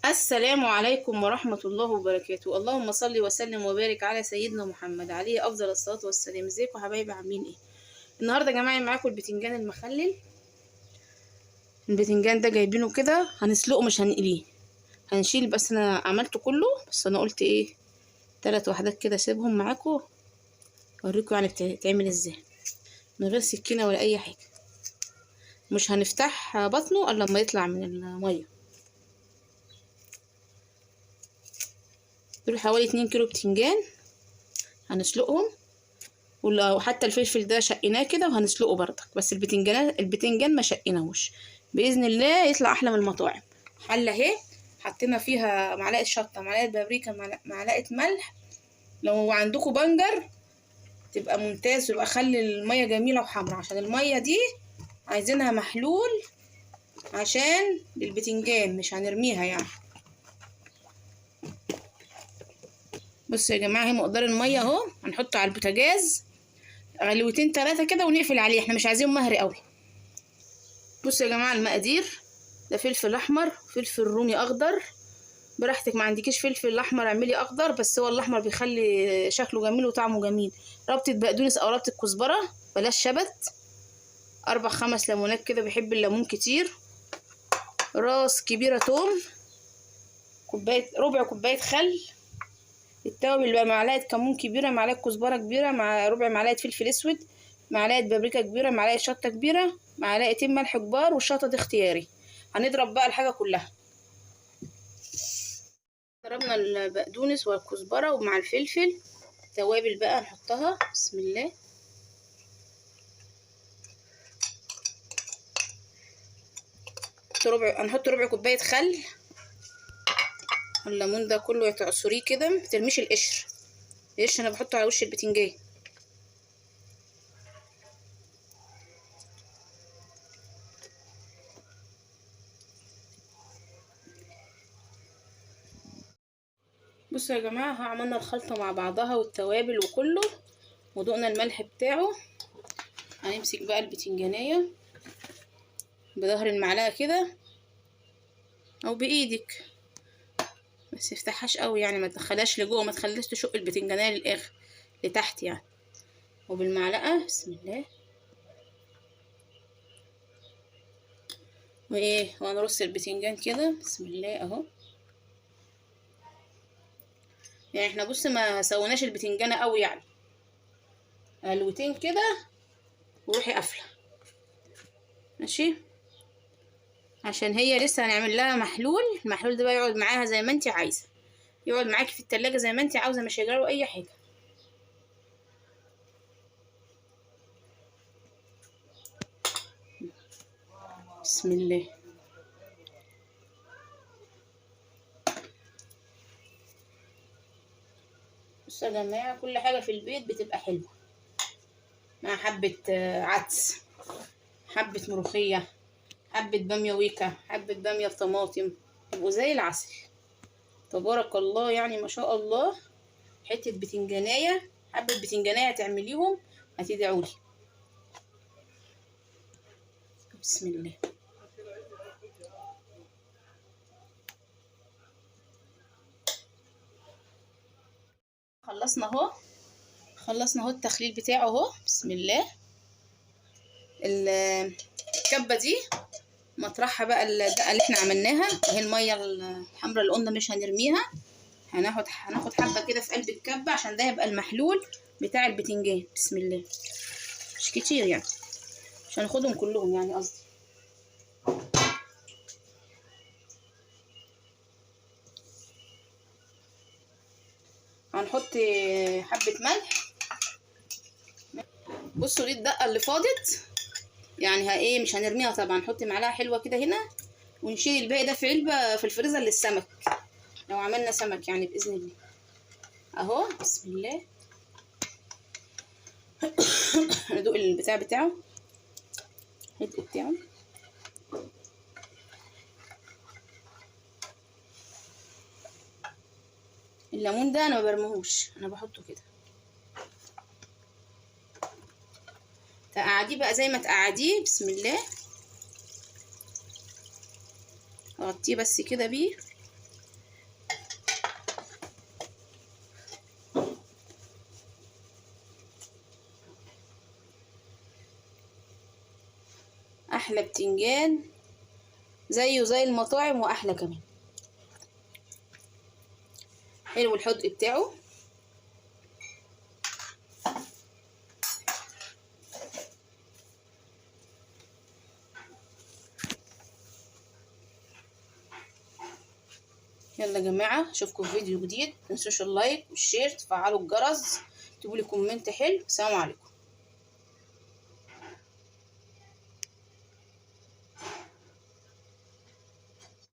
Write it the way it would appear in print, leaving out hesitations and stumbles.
السلام عليكم ورحمة الله وبركاته. اللهم صل وسلم وبارك على سيدنا محمد عليه أفضل الصلاة والسلام. ازيكم حبايبي، عاملين ايه؟ النهاردة يا جماعة معاكم البتنجان المخلل. البتنجان ده جايبينه كده هنسلقه مش هنقليه، هنشيل. بس انا عملته كله، بس انا قلت ايه 3 وحدات كده اسيبهم معاكم اوريكم يعني بتتعمل ازاي من غير سكينة ولا اي حاجة. مش هنفتح بطنه الا لما يطلع من المية. دول حوالي 2 كيلو بتنجان هنسلقهم، وحتى الفلفل ده شقيناه كده وهنسلقه برضك. بس البتنجان ما شقيناهوش، باذن الله يطلع احلى من المطاعم. حله اهي حطينا فيها معلقه شطه، معلقه بابريكا، معلقه ملح. لو عندكم بنجر تبقى ممتاز، يبقى خلي الميه جميله وحمرا، عشان الميه دي عايزينها محلول عشان البتنجان مش هنرميها يعني. بصوا يا جماعه، هي مقدار الميه اهو. هنحطه على البوتاجاز غلوتين 3 كده ونقفل عليه، احنا مش عايزين مهري قوي. بصوا يا جماعه المقادير: ده فلفل احمر، فلفل رومي اخضر، براحتك. ما عندكيش فلفل احمر اعملي اخضر، بس هو الاحمر بيخلي شكله جميل وطعمه جميل. ربطه بقدونس او ربطه كزبره، بلاش شبت. 4 5 ليمونات كده، بيحب الليمون كتير. راس كبيره توم، ربع كوبايه خل. التوابل بقى: معلقه كمون كبيره، معلقه كزبره كبيره، مع ربع معلقه فلفل اسود، معلقه بابريكا كبيره، معلقه شطه كبيره، معلقتين ملح كبار، والشطه دي اختياري. هنضرب بقى الحاجه كلها. ضربنا البقدونس والكزبره ومع الفلفل. توابل بقى نحطها، بسم الله. هنحط ربع كوبايه خل. الليمون ده كله تعصريه كده، مترميش القشر. القشر انا بحطه على وش البتنجان. بصوا يا جماعه، عملنا الخلطه مع بعضها والتوابل وكله، ودقنا الملح بتاعه. هنمسك بقى البتنجانيه بظهر المعلقه كده او بايدك، بس افتحهاش قوي يعني، ما تدخلهاش لجوه، ما تخليش تشق البتنجانيه للاخر لتحت يعني. وبالمعلقه بسم الله. وهنرص البتنجان كده بسم الله اهو. يعني احنا بص ما سويناش البتنجانه قوي يعني، قلوتين كده وروحي قافله ماشي، عشان هي لسه هنعمل لها محلول. المحلول ده بقى يقعد معاها زي ما انت عايزه، يقعد معاكي في التلاجة زي ما انت عاوزه، مش هيجراله اي حاجه. بسم الله. بصوا يا جماعه، كل حاجه في البيت بتبقى حلوه، مع حبه عدس، حبه ملوخيه، حبه باميه ويكا، حبه باميه بطماطم، يبقوا زي العسل تبارك الله يعني، ما شاء الله. حته بتنجانيه، حبه بتنجانيه تعمليهم هتدعولي. بسم الله. خلصنا اهو، خلصنا اهو التخليل بتاعه اهو. بسم الله. الكبه دي مطرحها بقى الدقه اللي احنا عملناها اهي. الميه الحمراء اللي قلنا مش هنرميها، هناخد حبه كده في قلب الكبه، عشان ده يبقى المحلول بتاع البتنجان. بسم الله. مش كتير يعني، مش هناخدهم كلهم يعني قصدي. هنحط حبه ملح. بصوا دي الدقه اللي فاضت يعني، مش هنرميها طبعا. نحط معلقه حلوه كده هنا، ونشيل الباقي ده في علبه في الفريزر للسمك، لو عملنا سمك يعني باذن الله اهو. بسم الله. ندوق البتاع بتاعه، الحدق بتاعه. الليمون ده انا ما برميهوش، انا بحطه كده. تقعديه بقى زي ما تقعديه. بسم الله. اغطيه بس كده بيه. احلى بتنجان زيه زي المطاعم واحلى كمان. حلو الحدق بتاعه. يلا يا جماعه اشوفكم في فيديو جديد، متنسوش اللايك والشير، تفعلوا الجرس، تكتبوا لي كومنت حلو. سلام عليكم.